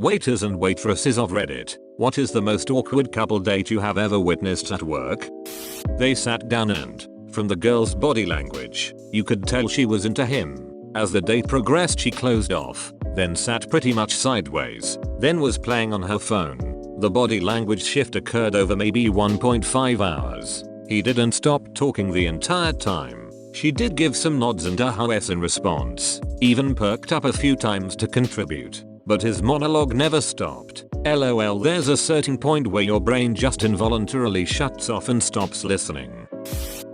Waiters and waitresses of Reddit, what is the most awkward couple date you have ever witnessed at work? They sat down and, from the girl's body language, you could tell she was into him. As the date progressed she closed off, then sat pretty much sideways, then was playing on her phone. The body language shift occurred over maybe 1.5 hours. He didn't stop talking the entire time. She did give some nods and ahs in response, even perked up a few times to contribute. But his monologue never stopped. LOL, there's a certain point where your brain just involuntarily shuts off and stops listening.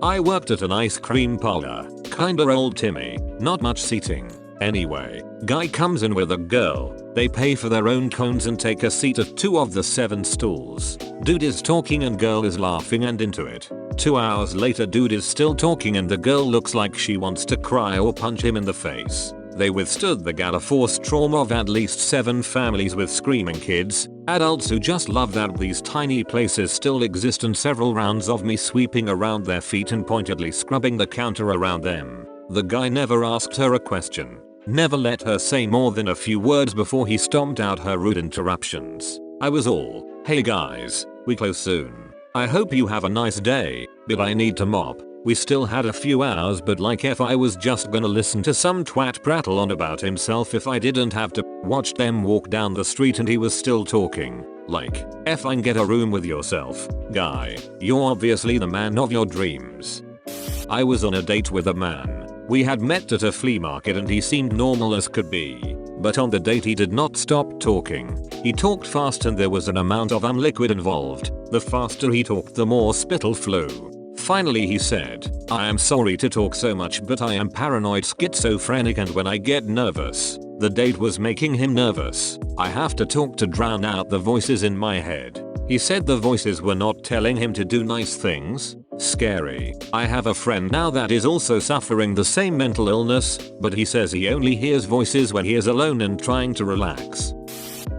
I worked at an ice cream parlor, kinda old timey, not much seating. Anyway, guy comes in with a girl, they pay for their own cones and take a seat at 2 of the 7 stools. Dude is talking and girl is laughing and into it. 2 hours later dude is still talking and the girl looks like she wants to cry or punch him in the face. They withstood the gala-force trauma of at least 7 families with screaming kids, adults who just love that these tiny places still exist, and several rounds of me sweeping around their feet and pointedly scrubbing the counter around them. The guy never asked her a question, never let her say more than a few words before he stomped out her rude interruptions. I was all, hey guys, we close soon. I hope you have a nice day, but I need to mop. We still had a few hours, but like if I was just gonna listen to some twat prattle on about himself if I didn't have to watch them walk down the street and he was still talking. Like, effing get a room with yourself, guy. You're obviously the man of your dreams. I was on a date with a man. We had met at a flea market and he seemed normal as could be. But on the date he did not stop talking. He talked fast and there was an amount of liquid involved. The faster he talked the more spittle flew. Finally he said, I am sorry to talk so much but I am paranoid schizophrenic and when I get nervous. The date was making him nervous. I have to talk to drown out the voices in my head. He said the voices were not telling him to do nice things. Scary. I have a friend now that is also suffering the same mental illness, but he says he only hears voices when he is alone and trying to relax.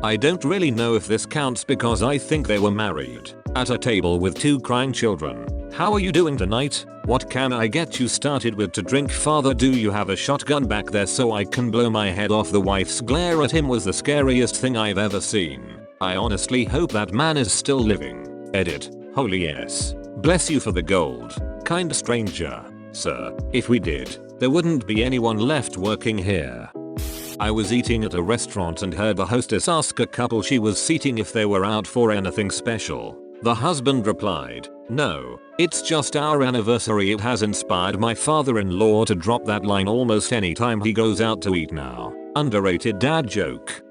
I don't really know if this counts because I think they were married. At a table with 2 crying children. How are you doing tonight? What can I get you started with to drink? Father, do you have a shotgun back there so I can blow my head off? The wife's glare at him was the scariest thing I've ever seen. I honestly hope that man is still living. Edit. Holy yes. Bless you for the gold. Kind stranger. Sir, if we did, there wouldn't be anyone left working here. I was eating at a restaurant and heard the hostess ask a couple she was seating if they were out for anything special. The husband replied, no, it's just our anniversary. It has inspired my father-in-law to drop that line almost any time he goes out to eat now. Underrated dad joke.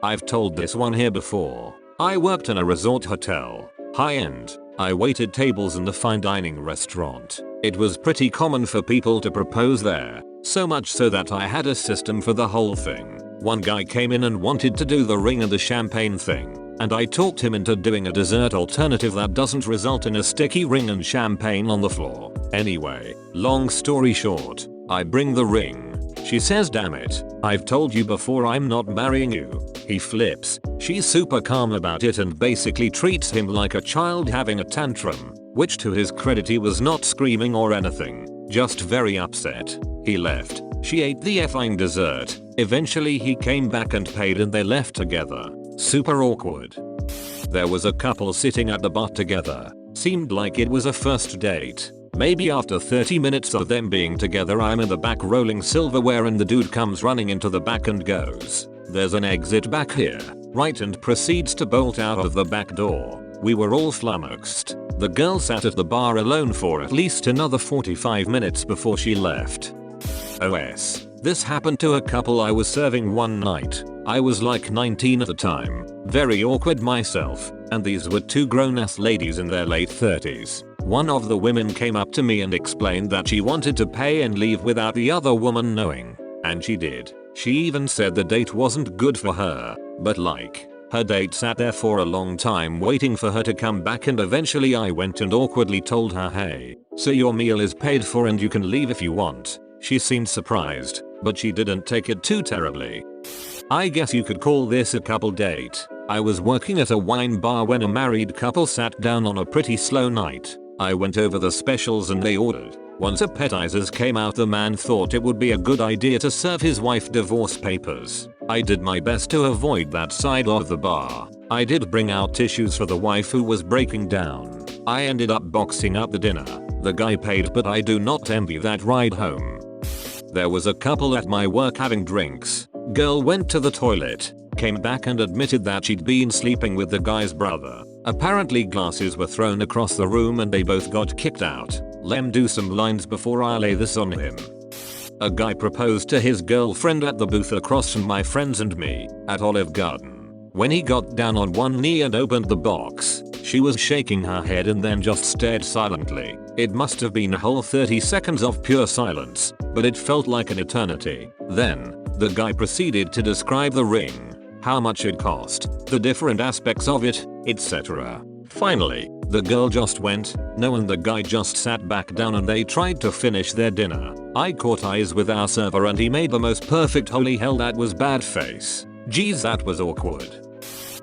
I've told this one here before. I worked in a resort hotel. High-end. I waited tables in the fine dining restaurant. It was pretty common for people to propose there, so much so that I had a system for the whole thing. One guy came in and wanted to do the ring and the champagne thing. And I talked him into doing a dessert alternative that doesn't result in a sticky ring and champagne on the floor. Anyway, long story short, I bring the ring. She says, damn it, I've told you before I'm not marrying you. He flips. She's super calm about it and basically treats him like a child having a tantrum, which to his credit he was not screaming or anything, just very upset. He left. She ate the effing dessert. Eventually he came back and paid and they left together. Super awkward. There was a couple sitting at the bar together. Seemed like it was a first date. Maybe after 30 minutes of them being together I'm in the back rolling silverware and the dude comes running into the back and goes, there's an exit back here, right, and proceeds to bolt out of the back door. We were all flummoxed. The girl sat at the bar alone for at least another 45 minutes before she left. OS. This happened to a couple I was serving one night. I was like 19 at the time, very awkward myself, and these were 2 grown-ass ladies in their late 30s. One of the women came up to me and explained that she wanted to pay and leave without the other woman knowing. And she did. She even said the date wasn't good for her, but like, her date sat there for a long time waiting for her to come back, and eventually I went and awkwardly told her, hey, so your meal is paid for and you can leave if you want. She seemed surprised, but she didn't take it too terribly. I guess you could call this a couple date. I was working at a wine bar when a married couple sat down on a pretty slow night. I went over the specials and they ordered Once appetizers came out, the man thought it would be a good idea to serve his wife divorce papers. I did my best to avoid that side of the bar. I did bring out tissues for the wife who was breaking down. I ended up boxing up the dinner. The guy paid, but I do not envy that ride home. There was a couple at my work having drinks. Girl went to the toilet, came back and admitted that she'd been sleeping with the guy's brother. Apparently glasses were thrown across the room and they both got kicked out. Lem do some lines before I lay this on him. A guy proposed to his girlfriend at the booth across from my friends and me at Olive Garden. When he got down on one knee and opened the box, she was shaking her head and then just stared silently. It must have been a whole 30 seconds of pure silence, but it felt like an eternity. Then, the guy proceeded to describe the ring, how much it cost, the different aspects of it, etc. Finally, the girl just went, no, and the guy just sat back down and they tried to finish their dinner. I caught eyes with our server and he made the most perfect holy hell that was bad face. Geez, that was awkward.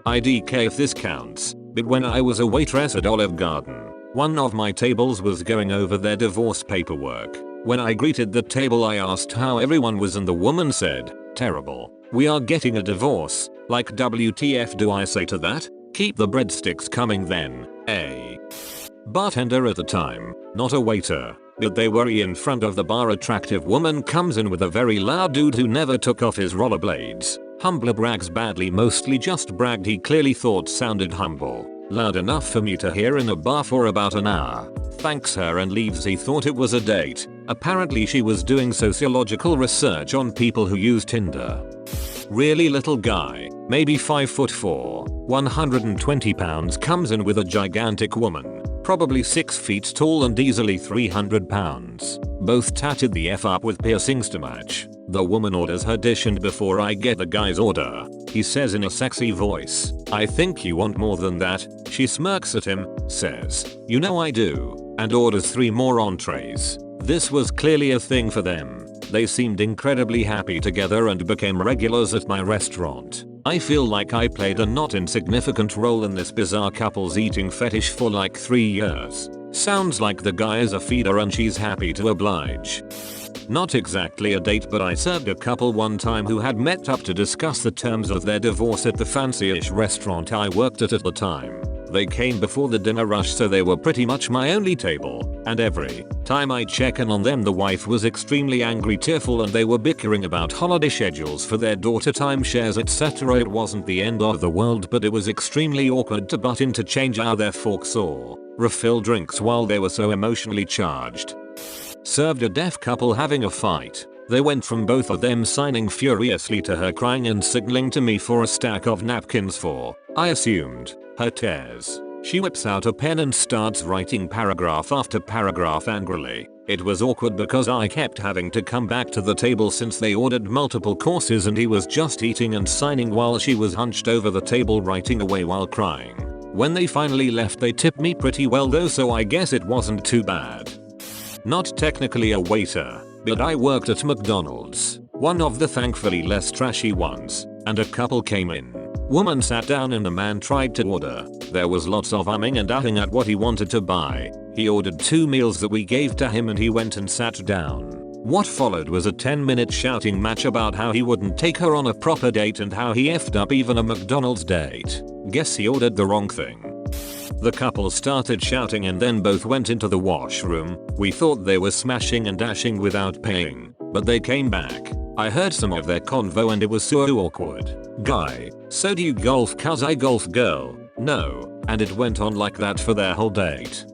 IDK if this counts, but when I was a waitress at Olive Garden, one of my tables was going over their divorce paperwork. When I greeted the table I asked how everyone was and the woman said, "Terrible. We are getting a divorce." Like WTF do I say to that? Keep the breadsticks coming then, eh? Bartender at the time, not a waiter, but they were in front of the bar. Attractive woman comes in with a very loud dude who never took off his rollerblades. Humbler brags badly, mostly just bragged he clearly thought sounded humble. Loud enough for me to hear in a bar for about an hour. Thanks her and leaves. He thought it was a date. Apparently she was doing sociological research on people who use Tinder. Really little guy, maybe 5'4", 120 pounds, comes in with a gigantic woman, probably 6 feet tall and easily 300 pounds. Both tatted the F up with piercings to match. The woman orders her dish and before I get the guy's order, he says in a sexy voice, "I think you want more than that." She smirks at him, says, "You know I do," and orders 3 more entrees. This was clearly a thing for them. They seemed incredibly happy together and became regulars at my restaurant. I feel like I played a not insignificant role in this bizarre couple's eating fetish for like 3 years. Sounds like the guy is a feeder and she's happy to oblige. Not exactly a date, but I served a couple one time who had met up to discuss the terms of their divorce at the fancy-ish restaurant I worked at the time. They came before the dinner rush, so they were pretty much my only table, and every time I check in on them the wife was extremely angry, tearful, and they were bickering about holiday schedules for their daughter, timeshares, etc. It wasn't the end of the world, but it was extremely awkward to butt in to change how their forks or refill drinks while they were so emotionally charged. Served a deaf couple having a fight. They went from both of them signing furiously to her crying and signaling to me for a stack of napkins for, I assumed, her tears. She whips out a pen and starts writing paragraph after paragraph angrily. It was awkward because I kept having to come back to the table since they ordered multiple courses and he was just eating and signing while she was hunched over the table writing away while crying. When they finally left they tipped me pretty well though, so I guess it wasn't too bad. Not technically a waiter, but I worked at McDonald's, one of the thankfully less trashy ones, and a couple came in. Woman sat down and the man tried to order. There was lots of umming and ahhing at what he wanted to buy. He ordered 2 meals that we gave to him and he went and sat down. What followed was a 10-minute shouting match about how he wouldn't take her on a proper date and how he effed up even a McDonald's date. Guess he ordered the wrong thing. The couple started shouting and then both went into the washroom. We thought they were smashing and dashing without paying, but they came back. I heard some of their convo and it was so awkward. Guy, so do you golf? Cause I golf. Girl, no. And it went on like that for their whole date.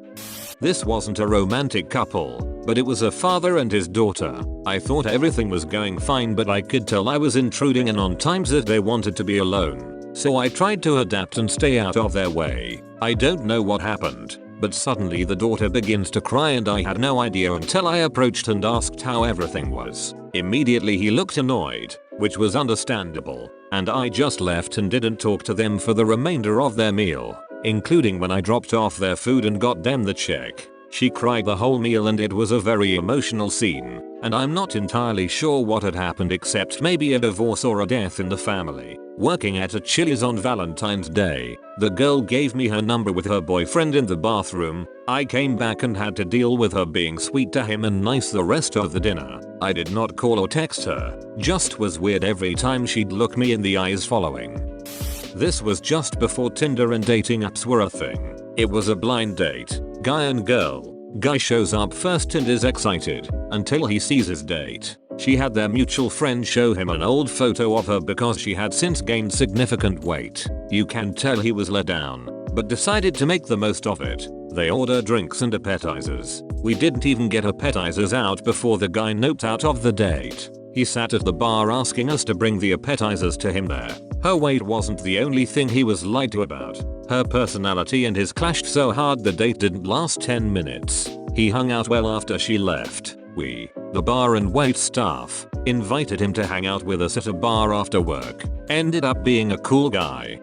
This wasn't a romantic couple, but it was a father and his daughter. I thought everything was going fine, but I could tell I was intruding and on times that they wanted to be alone. So I tried to adapt and stay out of their way. I don't know what happened, but suddenly the daughter begins to cry and I had no idea until I approached and asked how everything was. Immediately he looked annoyed, which was understandable, and I just left and didn't talk to them for the remainder of their meal, including when I dropped off their food and got them the check. She cried the whole meal and it was a very emotional scene, and I'm not entirely sure what had happened except maybe a divorce or a death in the family. Working at a Chili's on Valentine's Day, the girl gave me her number with her boyfriend in the bathroom. I came back and had to deal with her being sweet to him and nice the rest of the dinner. I did not call or text her, just was weird every time she'd look me in the eyes following. This was just before Tinder and dating apps were a thing. It was a blind date, guy and girl. Guy shows up first and is excited until he sees his date. She had their mutual friend show him an old photo of her because she had since gained significant weight. You can tell he was let down, but decided to make the most of it. They order drinks and appetizers. We didn't even get appetizers out before the guy noped out of the date. He sat at the bar asking us to bring the appetizers to him there. Her weight wasn't the only thing he was lied to about. Her personality and his clashed so hard the date didn't last 10 minutes. He hung out well after she left. We, the bar and wait staff, invited him to hang out with us at a bar after work. Ended up being a cool guy.